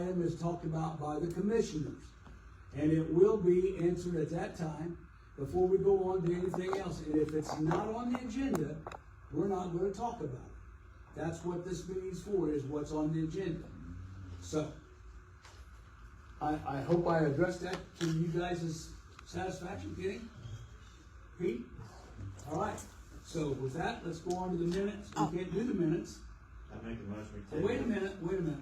item is talked about by the commissioners, and it will be answered at that time before we go on to anything else. And if it's not on the agenda, we're not going to talk about it. That's what this meeting's for, is what's on the agenda. So, I hope I addressed that to you guys' satisfaction, Kenny? Pete? All right. So with that, let's go on to the minutes. We can't do the minutes. I make a motion we Wait a minute.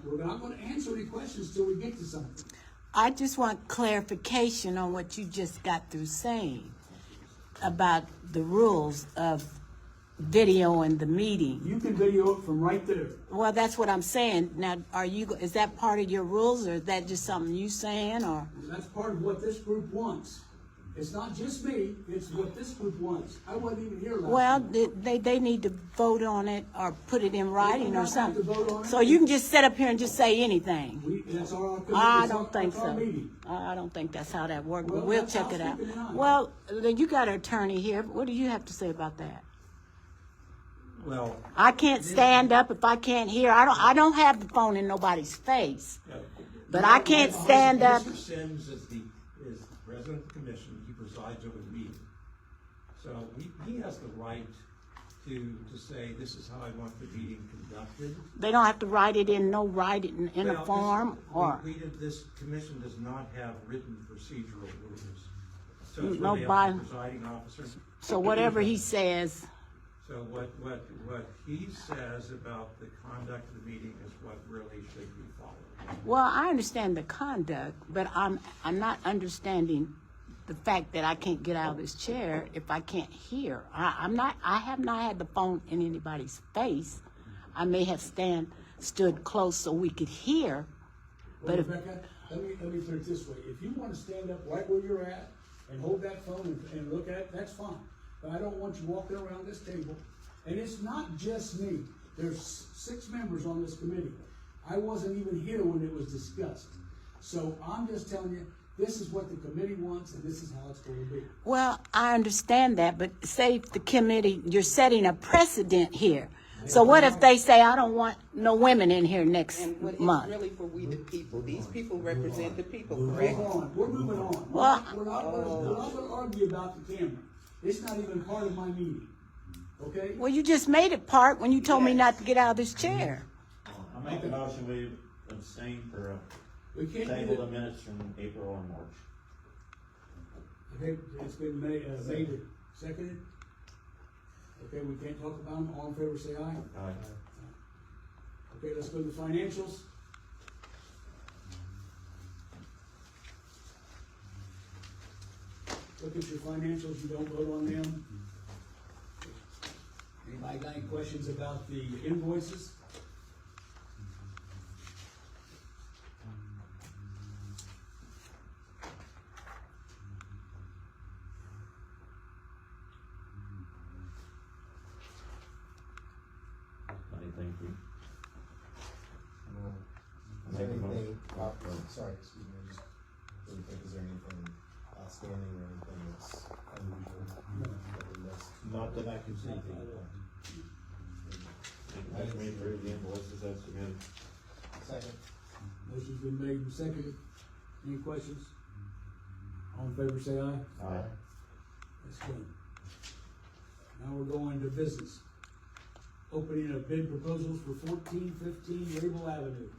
We're not going to answer any questions till we get to something. I just want clarification on what you just got through saying about the rules of video and the meeting. You can video it from right there. Well, that's what I'm saying. Now, is that part of your rules, or is that just something you saying, or? That's part of what this group wants. It's not just me, it's what this group wants. I wasn't even here last Well, night. they need to vote on it or put it in writing or something. Vote on it. So you can just sit up here and just say anything. That's our committee. I don't think so. Meeting. I don't think that's how that works, but Well, we'll that's check it out. housekeeping and I. Well, then you got an attorney here. What do you have to say about that? Well, I can't stand up if I can't hear. I don't have the phone in nobody's face. But I can't stand up. Mr. Sims is the president of the commission. He presides over the meeting. So he has the right to say, this is how I want the meeting conducted. They don't have to write it in in a Well, form or. this commission does not have written procedural rules. So it's No really up by- to the presiding officer. So whatever he says. So what he says about the conduct of the meeting is what really should be followed. Well, I understand the conduct, but I'm not understanding the fact that I can't get out of this chair if I can't hear. I have not had the phone in anybody's face. I may have stood close so we could hear. Well, But Rebecca, let me put it this way. If you want to stand up right where you're at and hold that phone and look at it, that's fine. But I don't want you walking around this table. And it's not just me. There's 6 members on this committee. I wasn't even here when it was discussed. So I'm just telling you, this is what the committee wants, and this is how it's going to be. Well, I understand that, but say if the committee, you're setting a precedent here. So what if they say, I don't want no women in here next And what month? it's really for we the people. These people represent the people, We're correct? moving on. We're moving on. Well- We're not going to argue about the camera. It's not even part of my meeting. Okay? Well, you just made it part when you told me not to get out of this chair. I make a motion we abstain for We can't do table the that. minutes from April or March. Okay, it's been made and seconded. Okay, we can't talk about them. All in favor, say aye. Aye. Okay, let's go to the financials. Look at your financials, you don't vote on them. Anybody got any questions about the invoices? Thank you. Is there anything, sorry, excuse me, I just really think, is there anything outstanding or anything that's unusual that we missed? Not that I can see. Motion made for the invoices as submitted. Second. Motion's been made and seconded. Any questions? All in favor, say aye. Aye. That's good. Now we're going to business. Opening of bid proposals for 1415 Rabel Avenue.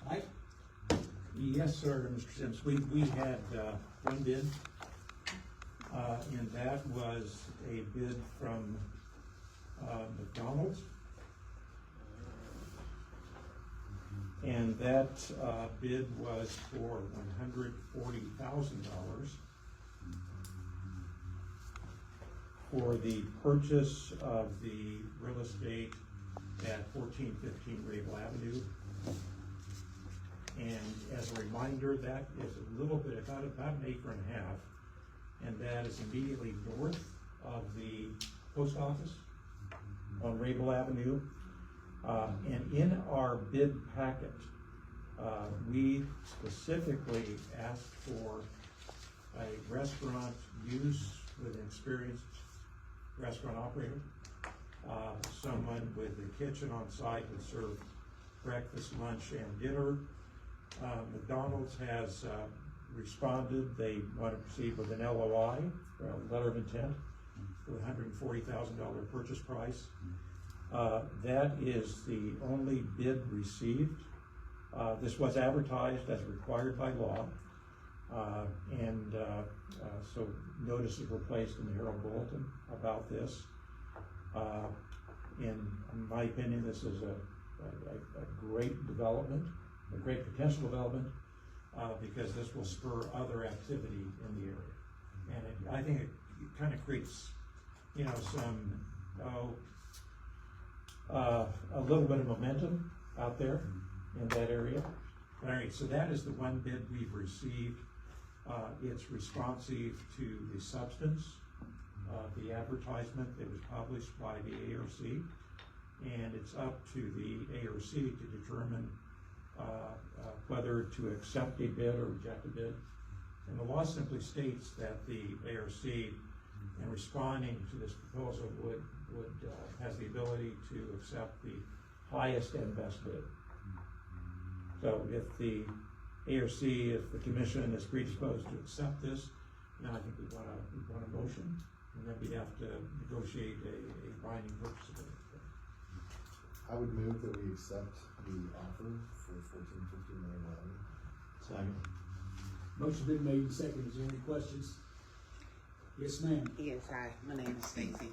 Mike? Yes, sir, Mr. Sims. We had one bid, and that was a bid from McDonald's. And that bid was for $140,000 for the purchase of the real estate at 1415 Rabel Avenue. And as a reminder, that is a little bit, about an acre and a half, and that is immediately north of the post office on Rabel Avenue. And in our bid packet, we specifically asked for a restaurant use with an experienced restaurant operator, someone with a kitchen on site that served breakfast, lunch, and dinner. McDonald's has responded. They want to proceed with an LOI, a letter of intent, for $140,000 purchase price. That is the only bid received. This was advertised as required by law, so notices were placed in the Herald Bulletin about this. In my opinion, this is a great development, a great potential development, because this will spur other activity in the area. And I think it kind of creates, some, a little bit of momentum out there in that area. All right, so that is the one bid we've received. It's responsive to the substance of the advertisement that was published by the ARC, and it's up to the ARC to determine whether to accept a bid or reject a bid. And the law simply states that the ARC, in responding to this proposal, would has the ability to accept the highest and best bid. So if the ARC, if the commission is predisposed to accept this, then I think we want a motion, and then we have to negotiate a binding purchase agreement. I would move that we accept the offer for $14.50 million. Second. Motion been made and seconded. Is there any questions? Yes, ma'am. Yes, hi, my name is Stacy.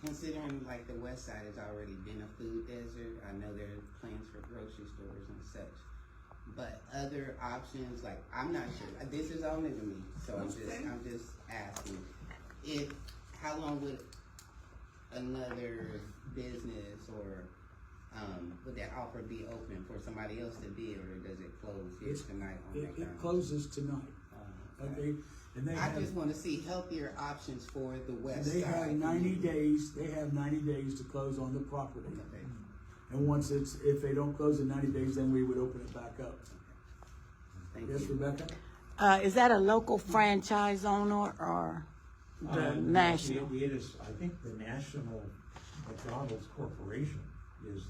Considering like the west side has already been a food desert, I know there are plans for grocery stores and such. But other options, like, I'm not sure, this is all new to me, so I'm just asking. How long would another business or, would that offer be open for somebody else to bid, or does it close here tonight on It McDonald's? closes tonight. Okay, and they I have, just wanna see healthier options for the west side. they have 90 days, to close on the property. Okay. And once if they don't close in 90 days, then we would open it back up. Thank Yes, you. Rebecca? Is that a local franchise owner or the national? It is, I think the National McDonald's Corporation is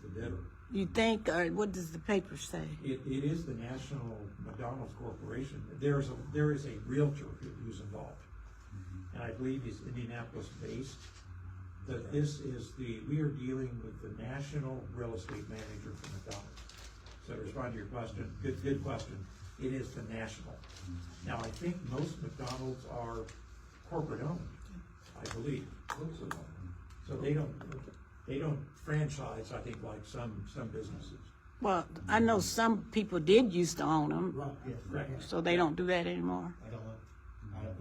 the bidder. You think, or what does the paper say? It is the National McDonald's Corporation. There is a realtor who's involved, and I believe he's Indianapolis based. That this is we are dealing with the national real estate manager for McDonald's. So to respond to your question, good question. It is the national. Now I think most McDonald's are corporate owned, I believe. So they don't franchise, I think, like some businesses. Well, I know some people did used to own them, Right. Correct. so they don't do that anymore. I don't know.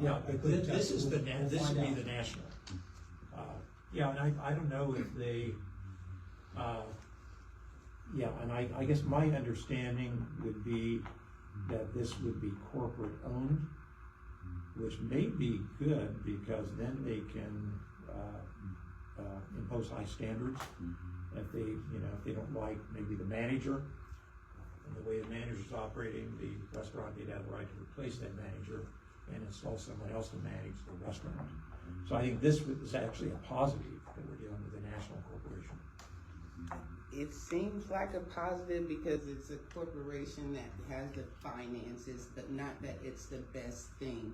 Yeah, but this would be the national. Yeah, and I don't know if they, and I guess my understanding would be that this would be corporate owned, which may be good because then they can impose high standards. If they don't like maybe the manager and the way the manager's operating, the restaurant, they'd have the right to replace that manager and install someone else to manage the restaurant. So I think this is actually a positive that we're dealing with a national corporation. It seems like a positive because it's a corporation that has the finances, but not that it's the best thing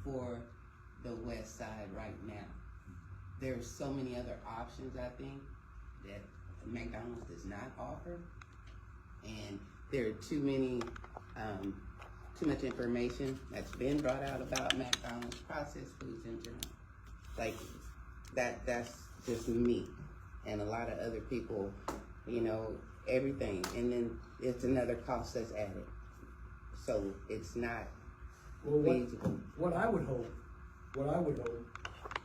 for the west side right now. There's so many other options, I think, that McDonald's does not offer. And there are too much information that's been brought out about McDonald's processed foods in general. Like, that's just me. And a lot of other people, everything. And then it's another cost that's added. So it's not feasible. What I would hope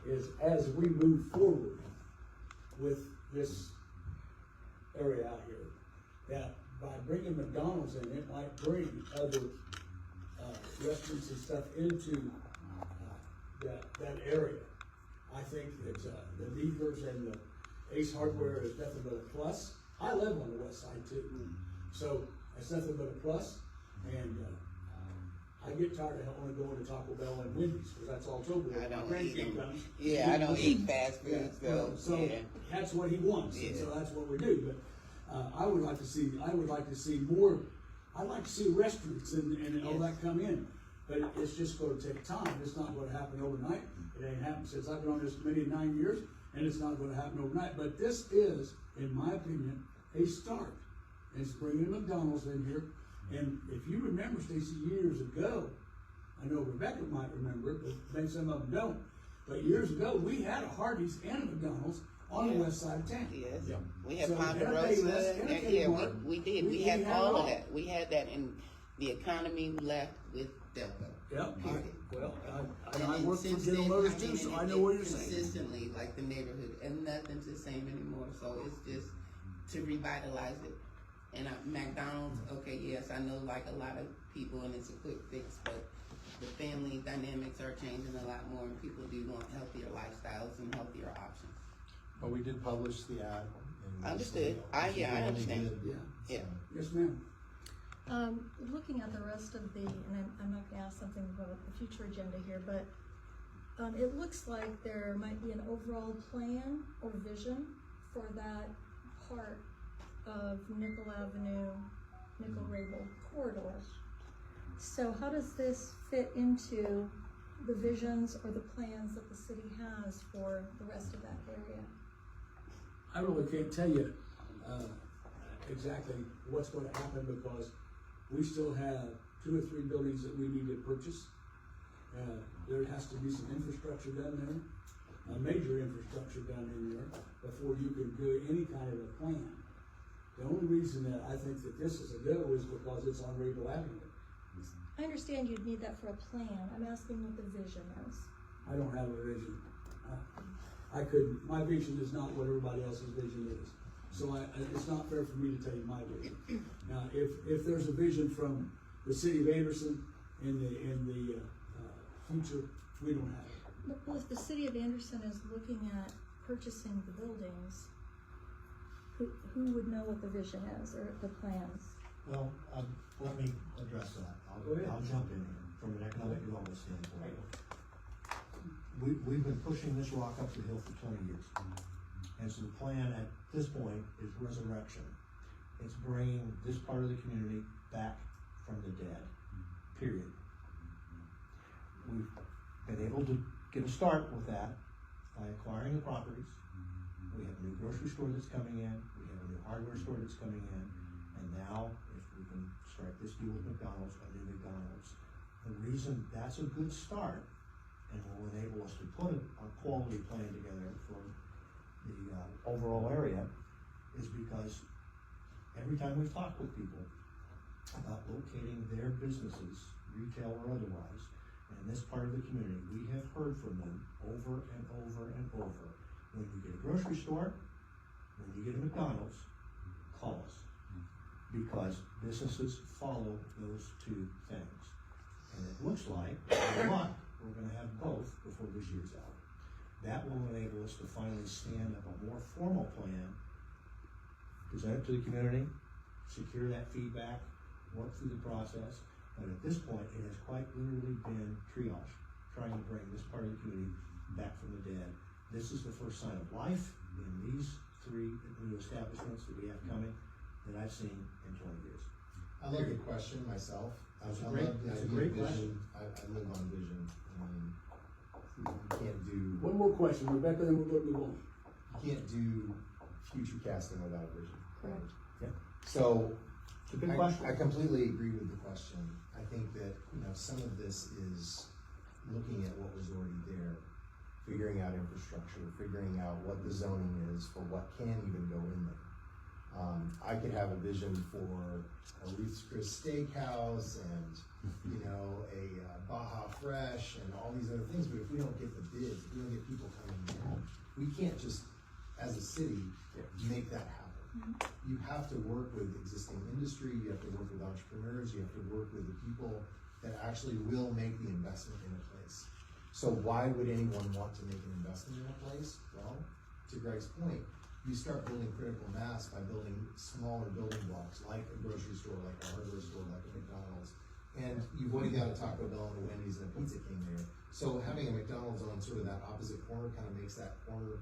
is as we move forward with this area out here, that by bringing McDonald's in, it might bring other restaurants and stuff into that area. I think that the Beavers and the Ace Hardware is nothing but a plus. I live on the west side too, so it's nothing but a plus. And I get tired of only going to Taco Bell and Wendy's because that's all Toby. I don't eat fast food, So that's what he wants, and so that's what we do. I would like to see more, I'd like to see restaurants and all that come in. But it's just gonna take time, it's not gonna happen overnight, it ain't happened since I've been on this committee 9 years, and it's not gonna happen overnight, but this is, in my opinion, a start. And it's bringing McDonald's in here, and if you remember, Stacy, years ago, I know Rebecca might remember it, but maybe some of them don't, but years ago, we had a Hardee's and a McDonald's on the west side of town. Yes, Yeah. we had So Ponderosa, and a and yeah, Kmart. we did, we had all of that, we had that, and the economy left with Delco. Yep, Period. I And work for since General then, Motors I too, mean, so and I know it what you're saying. consistently, like the neighborhood, and nothing's the same anymore, so it's just to revitalize it. And McDonald's, okay, yes, I know like a lot of people, and it's a quick fix, but the family dynamics are changing a lot more, and people do want healthier lifestyles and healthier options. But we did publish the ad. and Understood. so, I which is understand. really good. Yeah. Yeah. Yes, ma'am. Looking at the rest of the, and I'm not gonna ask something about the future agenda here, but it looks like there might be an overall plan or vision for that part of Nickel Avenue, Nickel Rabel corridor. So how does this fit into the visions or the plans that the city has for the rest of that area? I really can't tell you, exactly what's gonna happen because we still have 2 or 3 buildings that we need to purchase. There has to be some infrastructure done there, a major infrastructure done in there before you can do any kind of a plan. The only reason that I think that this is a go is because it's on Rabel Avenue. I understand you'd need that for a plan. I'm asking what the vision is. I don't have a vision. I couldn't, my vision is not what everybody else's vision is. So it's not fair for me to tell you my vision. Now, if there's a vision from the city of Anderson in the future, we don't have it. Well, if the city of Anderson is looking at purchasing the buildings, who would know what the vision is or the plans? Well, let me address that. Go ahead. I'll jump in here from an economic development standpoint. We've been pushing this rock up the hill for 20 years. And so the plan at this point is resurrection. It's bringing this part of the community back from the dead, period. We've been able to get a start with that by acquiring the properties. We have a new grocery store that's coming in, we have a new hardware store that's coming in, and now, if we can strike this deal with McDonald's, a new McDonald's. The reason that's a good start, and will enable us to put a quality plan together for the overall area, is because every time we've talked with people about locating their businesses, retail or otherwise, in this part of the community, we have heard from them over and over and over. When you get a grocery store, when you get a McDonald's, call us. Because businesses follow those 2 things. And it looks like, we're gonna have both before this year's out. That will enable us to finally stand up a more formal plan, present it to the community, secure that feedback, work through the process. But at this point, it has quite literally been triage, trying to bring this part of the community back from the dead. This is the first sign of life in these 3 new establishments that we have coming that I've seen in 20 years. I love the question myself. It's a I great- love the it's a idea great of vision. I live on vision. You can't do, One more question, Rebecca, then we're gonna move on. you can't do future casting without a vision. Correct. Yeah. So, It's a good question. I completely agree with the question. I think that, some of this is looking at what was already there, figuring out infrastructure, figuring out what the zoning is for what can even go in there. I could have a vision for a Ruth's Chris Steakhouse and, a Baja Fresh and all these other things, but if we don't get the bids, if we don't get people coming in, we can't just, as a city, make that happen. You have to work with existing industry, you have to work with entrepreneurs, you have to work with the people that actually will make the investment in a place. So why would anyone want to make an investment in a place? Well, to Greg's point, you start building critical mass by building smaller building blocks, like a grocery store, like a hardware store, like a McDonald's. And you've already got a Taco Bell and a Wendy's and a Pizza King there. So having a McDonald's on sort of that opposite corner kind of makes that corner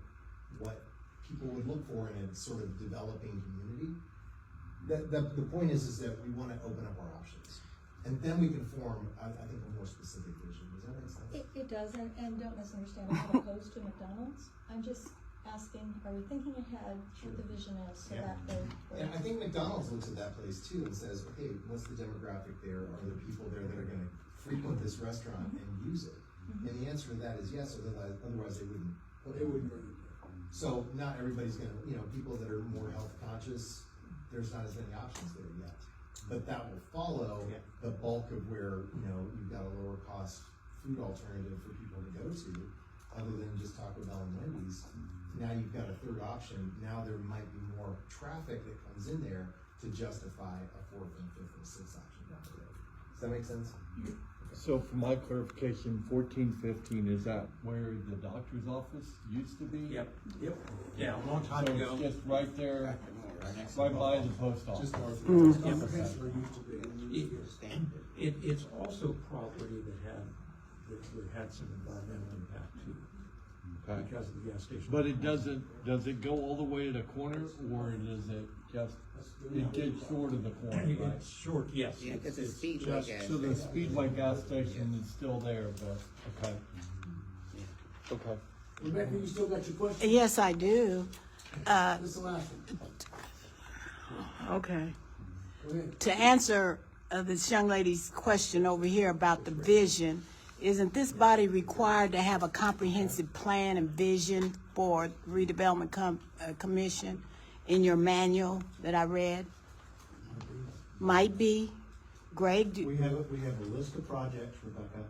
what people would look for in a sort of developing community. The point is that we wanna open up our options. And then we can form, I think, a more specific vision. Does that make sense? It does, and don't misunderstand, I'm not opposed to McDonald's. I'm just asking, are we thinking ahead what the vision is so that they. And I think McDonald's looks at that place too and says, okay, what's the demographic there? Are there people there that are gonna frequent this restaurant and use it? And the answer to that is yes, otherwise they wouldn't. They wouldn't bring it. So not everybody's gonna, people that are more health conscious, there's not as many options there yet. But that will follow the bulk of where, you've got a lower cost food alternative for people to go to, other than just Taco Bell and Wendy's. Now you've got a third option. Now there might be more traffic that comes in there to justify a fourth and fifth and sixth option down the road. Does that make sense? So for my clarification, 1415, is that where the doctor's office used to be? Yep. Yeah, a long time So ago. it's just right there, right by the post office. Just north of Comprehensive used to be. It's also property that had some environmental impact too, Okay. because of the gas station. But it does it go all the way to the corner, or does it just, it gets short of the corner, right? It's short, yes. Yeah, cause it's It's Speedway just- gas. So the Speedway gas station is still there, but, okay. Okay. Rebecca, you still got your question? Yes, I do. This is the last one. Okay. Go ahead. To answer this young lady's question over here about the vision, isn't this body required to have a comprehensive plan and vision for redevelopment commission in your manual that I read? Might be. Greg, We have a list of projects, Rebecca.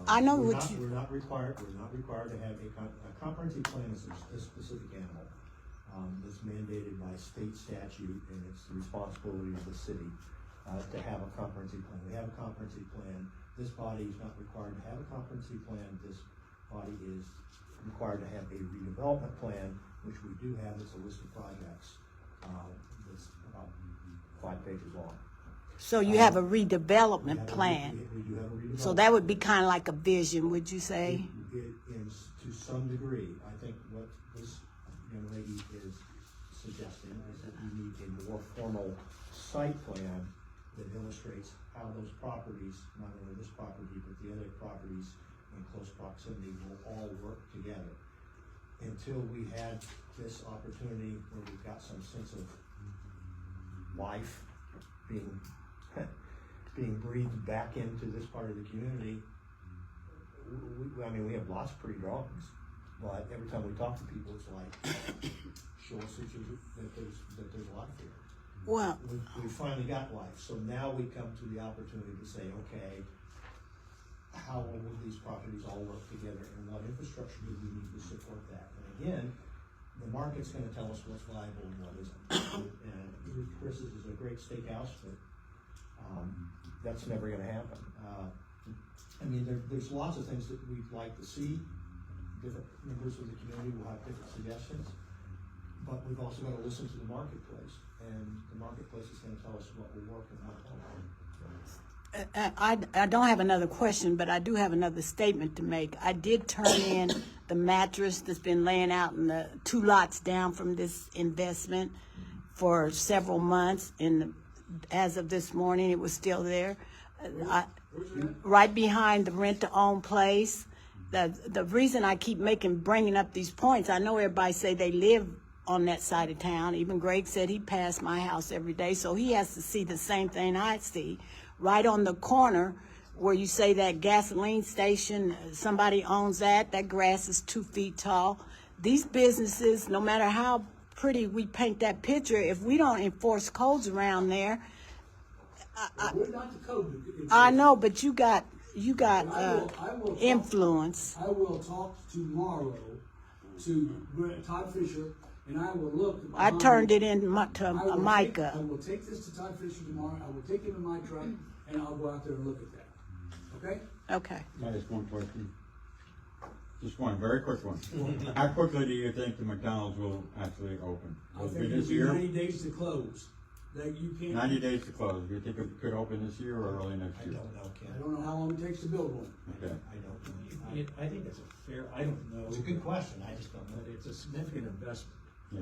I know We're what not- you- We're not required to have a comprehensive plan is a specific animal. That's mandated by state statute, and it's the responsibility of the city, to have a comprehensive plan. We have a comprehensive plan. This body is not required to have a comprehensive plan. This body is required to have a redevelopment plan, which we do have. It's a list of projects, that's about 5 pages long. so you have a We redevelopment have a- plan. We do have a redevelopment. So that would be kind of like a vision, would you say? It is to some degree. I think what this young lady is suggesting is that we need a more formal site plan that illustrates how those properties, not only this property, but the other properties in close proximity will all work together. Until we had this opportunity where we've got some sense of life being being breathed back into this part of the community, we have lots of pretty drawings, but every time we talk to people, it's like, show us that there's life here. Well, We finally got life, so now we come to the opportunity to say, okay, how will these properties all work together, and what infrastructure do we need to support that? And again, the market's gonna tell us what's viable and what isn't. And Chris's is a great steakhouse, but, that's never gonna happen. There's lots of things that we'd like to see. Different members of the community will have different suggestions, but we've also gotta listen to the marketplace, and the marketplace is gonna tell us what will work and what won't. I don't have another question, but I do have another statement to make. I did turn in the mattress that's been laying out in the 2 lots down from this investment for several months, and as of this morning, it was still there. Right behind the rent-to-own place. The reason I keep bringing up these points, I know everybody say they live on that side of town. Even Greg said he passed my house every day, so he has to see the same thing I see. Right on the corner where you say that gasoline station, somebody owns that grass is 2 feet tall. These businesses, no matter how pretty we paint that picture, if we don't enforce codes around there, We're not the code. I know, but you got I will influence. I will talk tomorrow to Todd Fisher, and I will look. I turned it in to I Micah. will take this to Todd Fisher tomorrow. I will take him in my truck, and I'll go out there and look at that. Okay? Okay. Just one question. Just one, very quick one. How quickly do you think the McDonald's will actually open? I Will it think be it'll this be year? 90 days to close. That you can't. 90 days to close. Do you think it could open this year or early next I year? don't know, Ken. I don't know how long it takes to build one. Okay. I don't know. I think that's a fair, I don't know. It's a good question, I just don't know. But it's a significant investment. Yeah.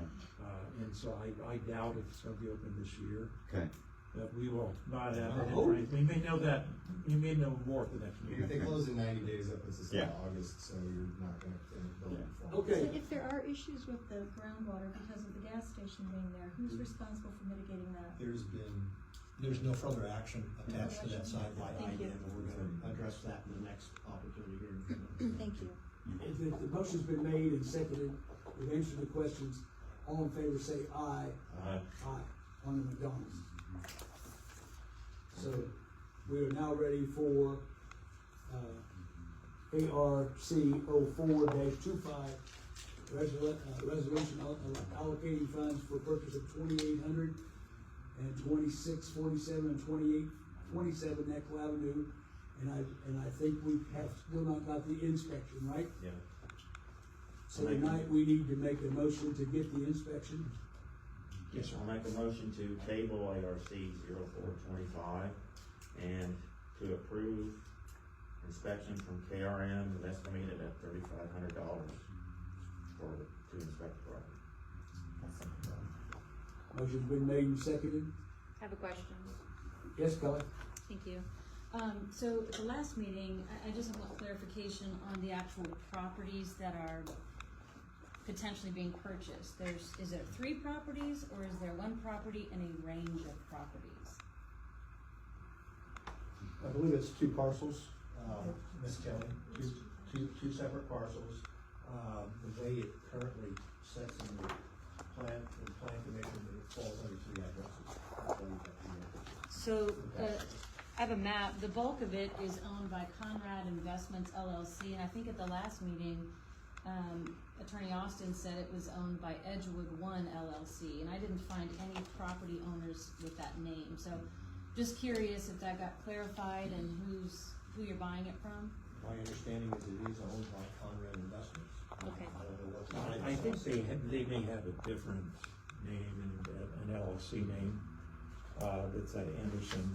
And so I doubt if it's gonna be open this year, Okay. but we will not have I it. hope. We may know that, you may know more at the next If meeting. they close in 90 days, that puts us in Yeah. August, so you're not gonna finish building before. Okay. So if there are issues with the groundwater because of the gas station being there, who's responsible for mitigating that? There's no further action attached to that side by Thank you. item, and we're gonna address that in the next opportunity here. Thank you. If the motion's been made and seconded, we've answered the questions, all in favor say aye. Aye. Aye, on the McDonald's. So, we are now ready for, ARC 04-25, resolution allocating funds for purchase of 2800 and 2647 and 2827 Nickel Avenue. And I think we have still not got the inspection, right? Yeah. So tonight we need to make a motion to get the inspection. Yes, sir. I'll make a motion to table ARC 0425 and to approve inspection from KRM, is estimated at $3,500 to inspect the property. Motion's been made and seconded. I have a question. Yes, Kelly? Thank you. So at the last meeting, I just want clarification on the actual properties that are potentially being purchased. Is there 3 properties or is there 1 property and a range of properties? I believe it's 2 parcels, Ms. Kelly, two separate parcels. The way it currently sets in the plan commission, it falls under 3 addresses. I believe that's the address. So, I have a map. The bulk of it is owned by Conrad Investments LLC, and I think at the last meeting, Attorney Austin said it was owned by Edgewood One LLC, and I didn't find any property owners with that name. So, just curious if that got clarified and who you're buying it from? My understanding is it is owned by Conrad Investments. Okay. I don't know what. I think they may have a different name and an LLC name, that's at Anderson.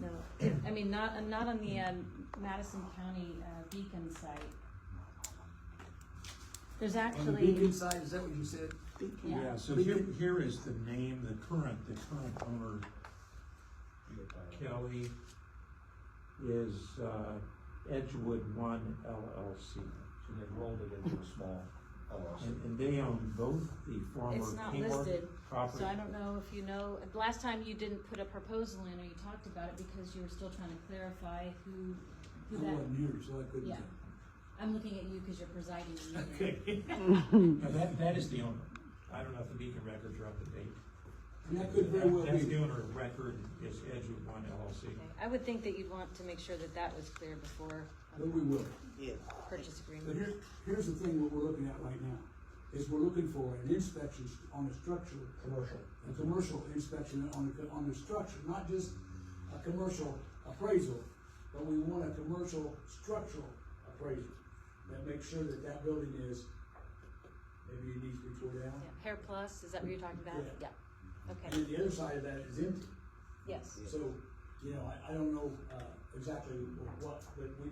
No, I mean, not on the Madison County Beacon site. There's On the actually, Beacon side, is that what you said? yeah, So here is the name, the current owner, Kelly, is, Edgewood One LLC. So they rolled it into a small LLC. And they own both the former it's not Kmart listed, property. so I don't know if you know, last time you didn't put a proposal in or you talked about it because you were still trying to clarify who I that, wasn't here, so I couldn't. yeah. I'm looking at you because you're presiding the meeting. Okay. Now, that is the owner. I don't know if the Beacon records are up to date. And that could very well That's be. the owner of record is Edgewood One LLC. Okay. I would think that you'd want to make sure that that was clear before But we will. purchase But agreement. here's the thing, what we're looking at right now, is we're looking for an inspection on a structure. A commercial inspection on the structure, not just a commercial appraisal, but we want a commercial structural appraisal that makes sure that that building is, maybe it needs to be tore down. Yeah. Hair Plus, is that what you're talking about? Yeah. Yeah, And okay, then the other side of that is empty. yes. So, you know, I don't know, exactly what, but we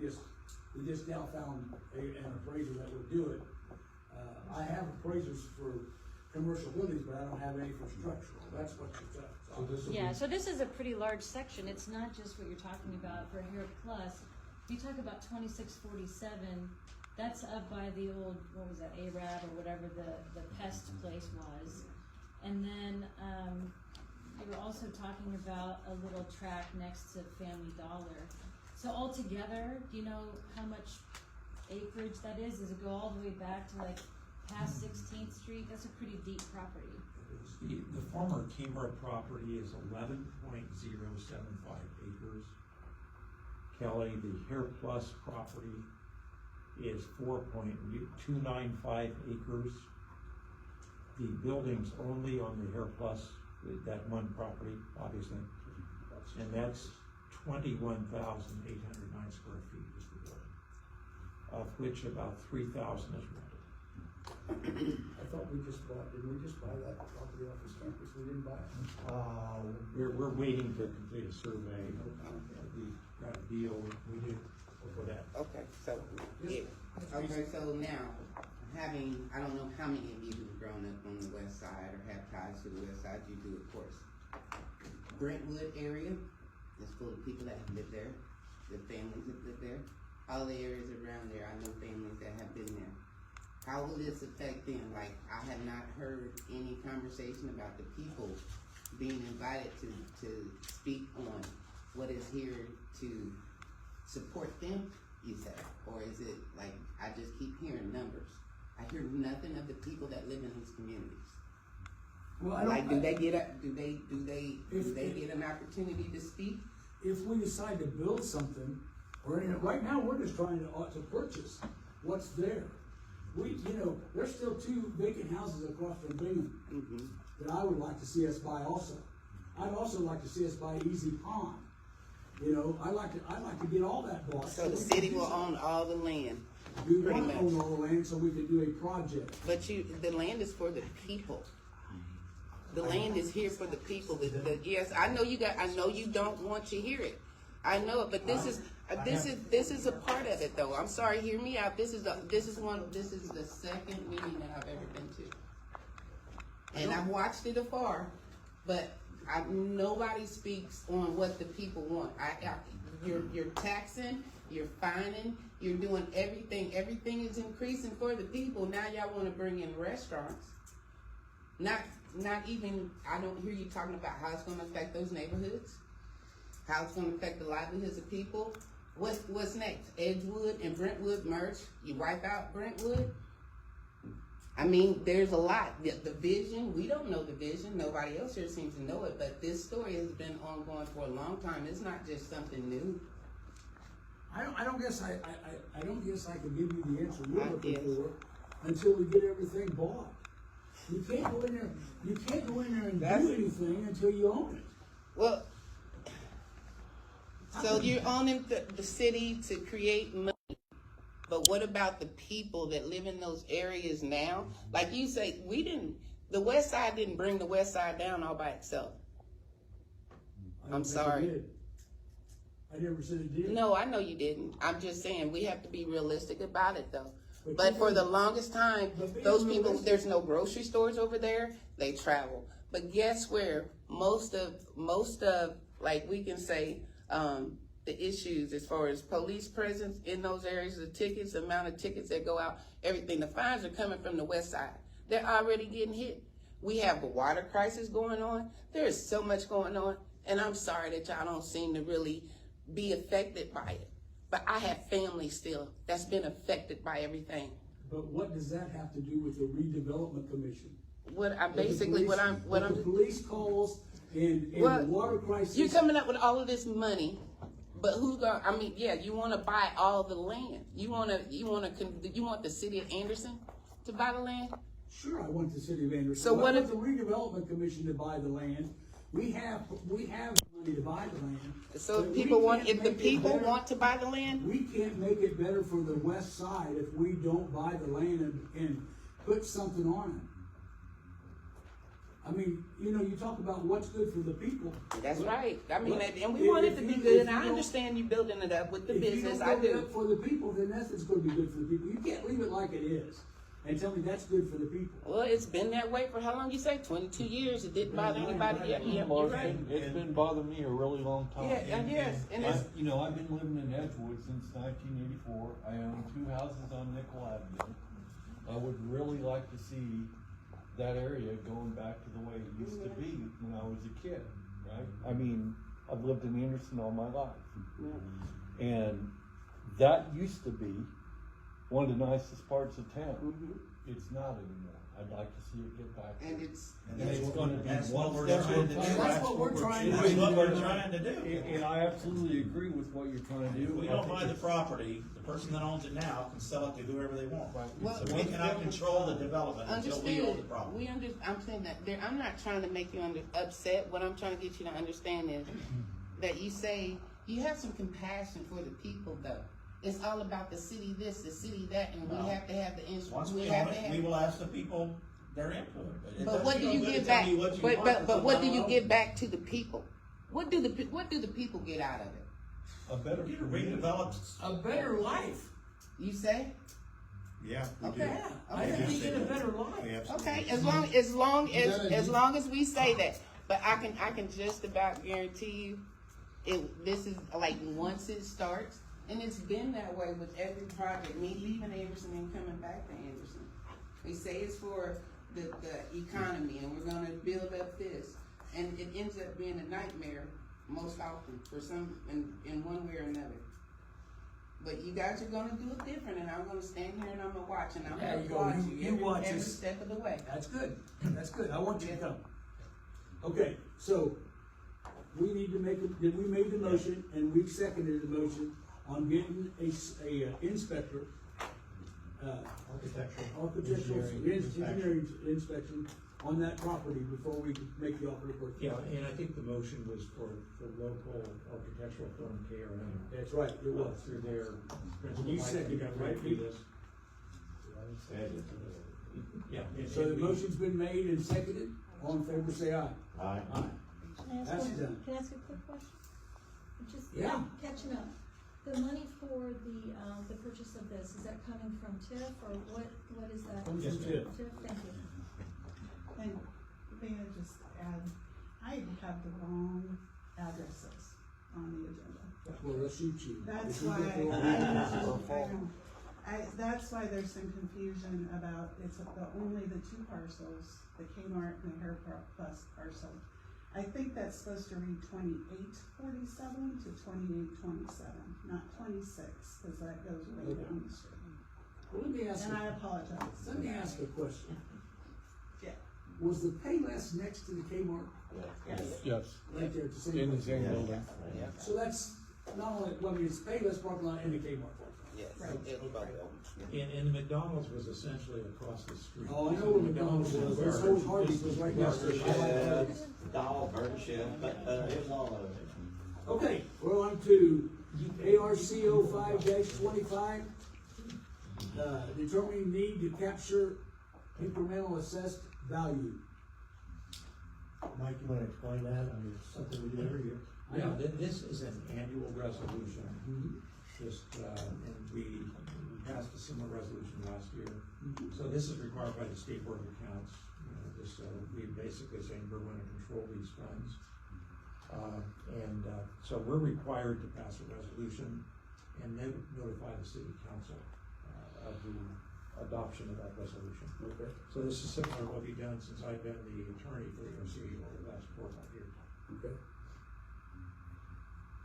just now found an appraiser that would do it. I have appraisers for commercial buildings, but I don't have any for structural, that's what you're talking. Yeah, so this is a pretty large section, it's not just what you're talking about for Hair Plus. You talk about 2647, that's up by the old, what was that, Arab or whatever the pest place was. And then, you were also talking about a little tract next to Family Dollar. So altogether, do you know how much acreage that is? Does it go all the way back to like past 16th Street? That's a pretty deep property. The former Kmart property is 11.075 acres. Kelly, the Hair Plus property is 4.295 acres. The buildings only on the Hair Plus, that one property, obviously, and that's 21,809 square feet is the building, of which about 3,000 is rented. I thought we just bought, didn't we just buy that property off this campus? We didn't buy it? We're waiting to complete a survey. We got a deal, we did for that. Okay, so, yeah, okay, so now, I don't know how many of you who've grown up on the west side or have ties to the west side, you do, of course. Brentwood area is full of people that live there, the families that live there. All the areas around there, I know families that have been there. How will this affect them? Like, I have not heard any conversation about the people being invited to speak on what is here to support them, you say? Or is it like, I just keep hearing numbers? I hear nothing of the people that live in these communities. Well, I don't. Like, do they get an opportunity to speak? If we decide to build something, right now, we're just trying to purchase what's there. There's still 2 vacant houses across from Bingham that I would like to see us buy also. I'd also like to see us buy Easy Pond. I'd like to get all that bought. So the city will own all the land. We pretty want to much. own all the land so we can do a project. But the land is for the people. The land is here for the people. Yes, I know you don't want to hear it. I know it, but this is a part of it, though. I'm sorry, hear me out. This is the second meeting that I've ever been to, and I've watched it afar, but nobody speaks on what the people want. You're taxing, you're fining, you're doing everything. Everything is increasing for the people. Now y'all want to bring in restaurants. Not even, I don't hear you talking about how it's going to affect those neighborhoods, how it's going to affect the livelihoods of people. What's next? Edgewood and Brentwood merge? You wipe out Brentwood? I mean, there's a lot. The vision, we don't know the vision. Nobody else here seems to know it, but this story has been ongoing for a long time. It's not just something new. I don't guess I can give you the answer you're looking for until we get everything bought. You can't go in there and do anything until you own it. Well, so you're owning the city to create money, but what about the people that live in those areas now? Like you say, the West Side didn't bring the West Side down all by itself. I'm sorry. I never said it did. No, I know you didn't. I'm just saying we have to be realistic about it, though. But for the longest time, those people, there's no grocery stores over there. They travel. But guess where most of, like we can say, the issues as far as police presence in those areas, the tickets, the amount of tickets that go out, everything. The fines are coming from the West Side. They're already getting hit. We have a water crisis going on. There is so much going on. And I'm sorry that y'all don't seem to really be affected by it. But I have family still that's been affected by everything. But what does that have to do with the redevelopment commission? The police calls and the water crisis. You're coming up with all of this money, but you want to buy all the land. You want the city of Anderson to buy the land? Sure, I want the city of Anderson. So what if the redevelopment commission to buy the land? We have money to buy the land. So if the people want to buy the land, we can't make it better for the West Side if we don't buy the land and put something on it. I mean, you talk about what's good for the people. That's right. I mean, and we want it to be good. And I understand you building it up with the business. I do. If you don't build it up for the people, then that's going to be good for the people. You can't leave it like it is and tell me that's good for the people. Well, it's been that way for how long you say? 22 years. It didn't bother anybody. Yeah, you're right. It's been bothering me a really long time. Yeah, yes. And I've been living in Edgewood since 1984. I own 2 houses on Nickel Avenue. I would really like to see that area going back to the way it used to be when I was a kid, right? I mean, I've lived in Anderson all my life. Yeah. And that used to be one of the nicest parts of town. Mm-hmm. It's not anymore. I'd like to see it get back. And it's going to be That's one what we're step trying to do. That's what we're trying to That's do. what we're trying to do. And I absolutely agree with what you're trying to do. If we I don't think buy the it's- property, the person that owns it now can sell it to whoever they want. Well, So we cannot control the development until we own the property. I'm saying that I'm not trying to make you upset. What I'm trying to get you to understand is that you say you have some compassion for the people, though. it's all about the city this, the city that, and No. we have to have the Once we we have own to it, have. we will ask the people their input. It But does what do no you good to give tell back? me what you want, But what do it's you not give back to the people? What do the people get out of it? A better You community. redevelop A better life. You say? Yeah, we do. Okay. I think we get a better life. We absolutely Okay, do. as long as we say that, but I can just about guarantee you, this is like once it starts, and it's been that way with every project. Me leaving Anderson and coming back to Anderson, we say it's for the economy, and we're gonna build up this, and it ends up being a nightmare most often for some in one way or another. But you guys are gonna do it different, and I'm gonna stand here and I'm gonna watch, and I'm There gonna you go. watch You you watch every us. step of the way. That's good. That's good. I want you to come. Okay, so we need to we made the motion and we seconded the motion on getting a inspector, architectural engineering inspection on that property before we make the offer of purchase. Yeah, and I think the motion was for local architectural firm KRM. That's right, it was. Through their principal. You Mike, seconded you got it, right right, through Pete? this. Yeah. So the motion's been made and seconded. All in favor, say aye. Aye. Aye. Can I ask That's one, done. can I ask a quick question? Just Yeah. catching up. The money for the purchase of this, is that coming from TIF or what is that? Comes Yes, from ma'am. TIF. TIF, thank you. And may I just add, I have the wrong addresses on the agenda. Well, let's shoot you. That's If you why, get the wrong I address, know, that's why there's some confusion about, it's only the two parcels, the Kmart and the Hair Plus parcel. I think that's supposed to read 2847 to 2827, not 26, because that goes way down the street. Well, let me ask And I you, apologize. let me ask a question. Yeah. Was the Payless next to the Kmart? Yes. Yes, Right there at the same in the place? same building. So that's not only, well, I mean, it's Payless parking lot and the Kmart parking lot. Yes. And the McDonald's was essentially across the street. Oh, I know where McDonald's was, this whole Hardee's was right next to it. I like Hardee's. Dollar Burger Chef, but it was all over there. Okay, we're on to ARCO 5-25. Determining need to capture incremental assessed value. Mike, you wanna explain that? I mean, it's something we do every year. Yeah, this is an annual resolution. Just, and we passed a similar resolution last year. So this is required by the State Board of Accounts. We basically saying we're going to control these funds. So we're required to pass a resolution and then notify the city council of the adoption of that resolution. Okay. So this is similar to what we've done since I've been the attorney for the OCA over the last 4 or 5 years. Okay.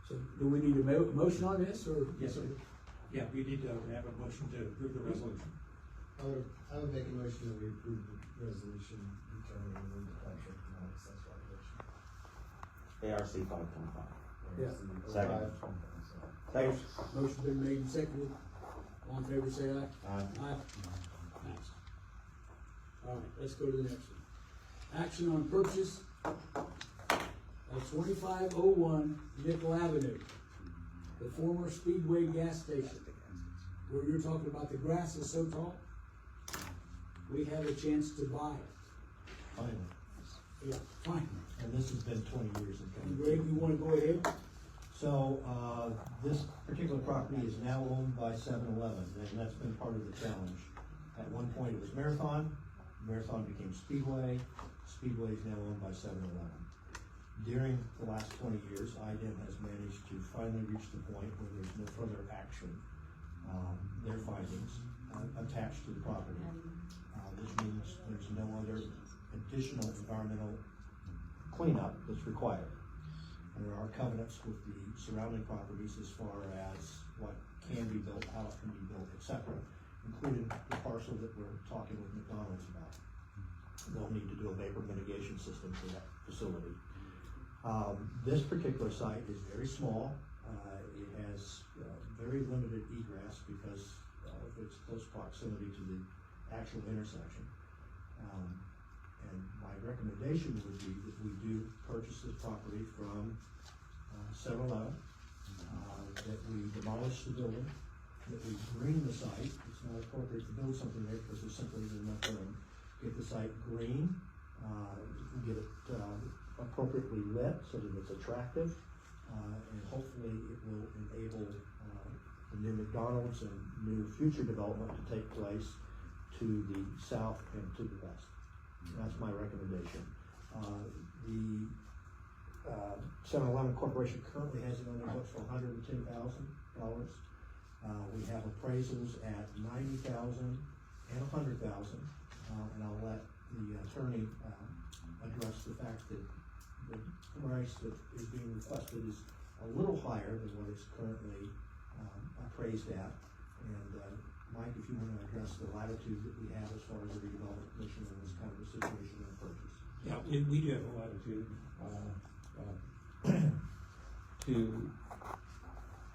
So do we need a motion on this, or? Yes, sir. Yeah, we need to have a motion to approve the resolution. I would make a motion that we approve the resolution determining the capture of non-access violation. ARC 525. Yeah. Second. Second. Motion been made and seconded. All in favor, say aye. Aye. Aye. Passed. All right, let's go to the next one. Action on purchase of 2501 Nickel Avenue, the former Speedway gas station, where you're talking about the grass is so tall, we have a chance to buy it. Finally. Yeah, fine. And this has been 20 years in coming. Greg, you wanna go ahead? So, this particular property is now owned by 7-Eleven, and that's been part of the challenge. At one point it was Marathon became Speedway is now owned by 7-Eleven. During the last 20 years, IDEM has managed to finally reach the point where there's no further action, their findings, attached to the property. Which means there's no other additional environmental cleanup that's required. And there are covenants with the surrounding properties as far as what can be built, how it can be built, etc., including the parcel that we're talking with McDonald's about. They'll need to do a vapor mitigation system for that facility. This particular site is very small. It has very limited egress because of its close proximity to the actual intersection. And my recommendation would be that we do purchase this property from 7-Eleven, that we demolish the building, that we green the site. It's not appropriate to build something there because there simply isn't enough room. Get the site green, get it appropriately lit so that it's attractive, and hopefully it will enable the new McDonald's and new future development to take place to the south and to the west. That's my recommendation. The 7-Eleven Corporation currently has it on their books for $110,000. We have appraisals at $90,000 and $100,000, and I'll let the attorney address the fact that the price that is being requested is a little higher than what it's currently appraised at. And Mike, if you want to address the latitude that we have as far as the redevelopment commission in this kind of a situation and purchase. Yeah, we do have a latitude,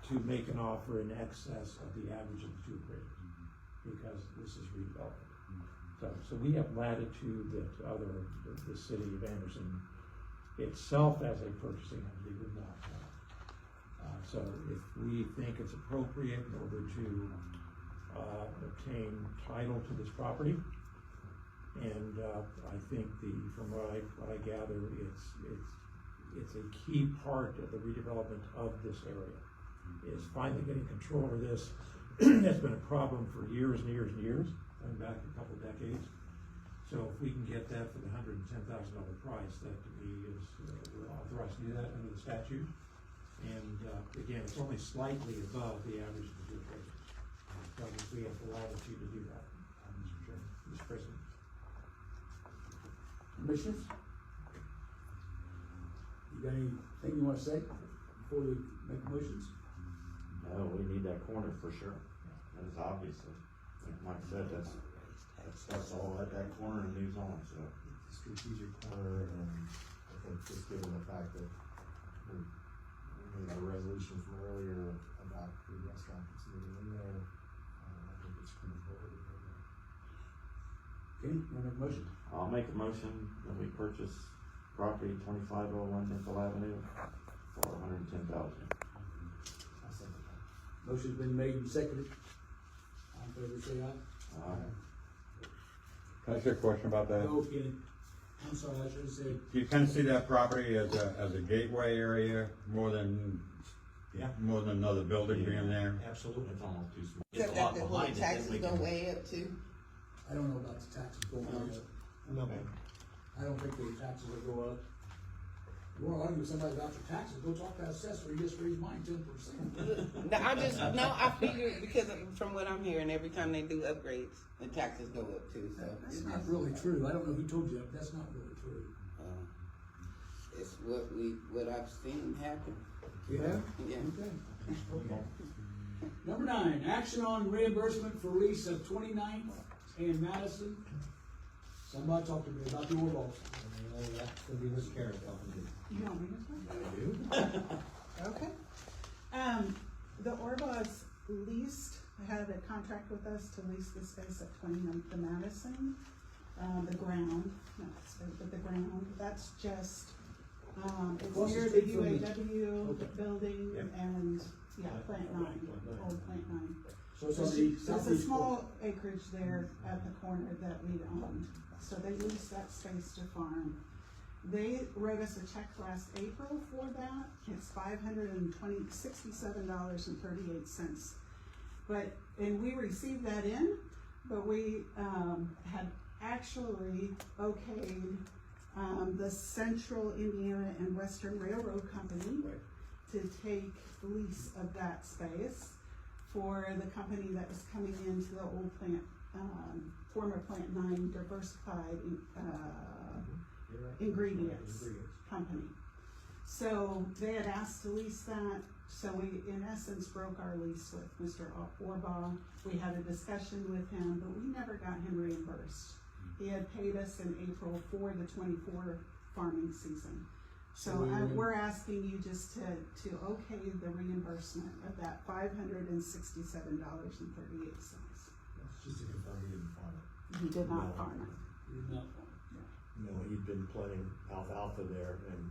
to make an offer in excess of the average of the two appraisals, because this is redevelopment. So we have latitude that the city of Anderson itself as a purchasing entity would not have. So if we think it's appropriate in order to obtain title to this property, and I think from what I gather, it's a key part of the redevelopment of this area, is finally getting control over this. That's been a problem for years and years and years, going back a couple of decades. So if we can get that for the $110,000 price, that to me is, we're authorized to do that under the statute. And again, it's only slightly above the average of the two appraisals. So we have the latitude to do that, Mr. Chairman, Mr. President. Commissioners? You got anything you wanna say before we make motions? No, we need that corner for sure. That is obviously, like Mike said, that's all at that corner and moves on, so. It's a strategic corner, and I think just given the fact that we made our resolution from earlier about the restaurant that's moving in there, I think it's pretty forward. Okay, you wanna make a motion? I'll make a motion that we purchase property 2501 Nickel Avenue for $110,000. I'll second that. Motion's been made and seconded. All in favor, say aye. Can I ask you a question about that? Go, Kenny. I'm sorry, I should have said, Do you kind of see that property as a gateway area more than another building being there? Absolutely. It's almost too small. Except that the whole taxes go way up too. I don't know about the taxes going up. No, ma'am. I don't think the taxes will go up. You wanna argue with somebody about your taxes, go talk to the assessor, he just raised mine 10%. I figured because from what I'm hearing, every time they do upgrades, the taxes go up too, so. That's not really true, I don't know who told you that, but that's not really true. It's what I've seen happen. You have? Yeah. Okay. Number 9, action on reimbursement for lease of 29th and Madison. Somebody talk to me about the old office. That's gonna be Miss Karen talking to you. You want me to talk? Okay. The Orbaugh's leased, had a contract with us to lease the space at 29th and Madison. The ground, not the space, but the ground, that's just, it's Across the near the street from me. UAW Okay. building Yep. and, Plant 9, old Plant 9. So it's on the It's a southeast small acreage there at the corner that we owned, so they leased that space to farm. They wrote us a check last April for that, it's $567.38. And we received that in, but we, had actually okayed, the Central Indiana and Western Railroad Company to take lease of that space for the company that was coming into the old plant, former Plant 9 Diversified Ingredients Company. So they had asked to lease that, so we in essence broke our lease with Mr. Orbaugh. We had a discussion with him, but we never got him reimbursed. He had paid us in April for the 24 farming season. So we're asking you just to okay the reimbursement of that $567.38. That's just to confirm you didn't farm it. He did not farm it. You did not farm. No, he'd been planting alfalfa there and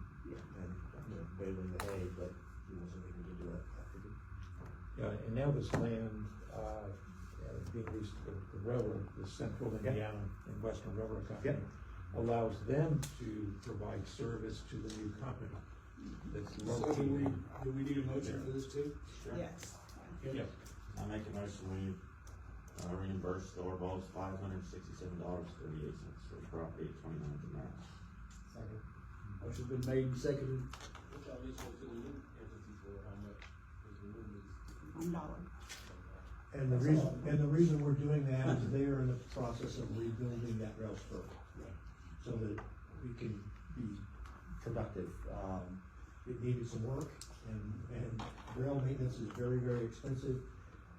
baling the hay, but he wasn't able to do it. Yeah, and now this land, being leased to the railroad, the Central Indiana and Western Railroad Company, allows them to provide service to the new company that's So located. do we need a motion for this too? Yes. Okay. Yes. I make a motion, we reimburse the Orval's $567.38 for the property at 29th and Mass. Second. Motion's been made and seconded. $1. And the reason we're doing that is they are in the process of rebuilding that rail spur, so that we can be productive. It needed some work, and rail maintenance is very, very expensive,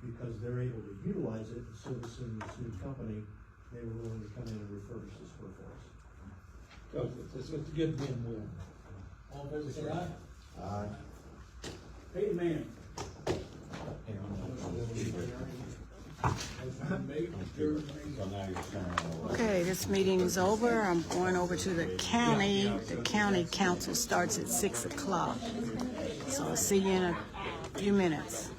because they're able to utilize it, servicing this new company, they were willing to come in and refurbish the spur for us. So it's a good win-win. All in favor, say aye. Aye. Pay the man. So now you're saying. Okay, this meeting is over. I'm going over to the county. The county council starts at 6 o'clock. So I'll see you in a few minutes.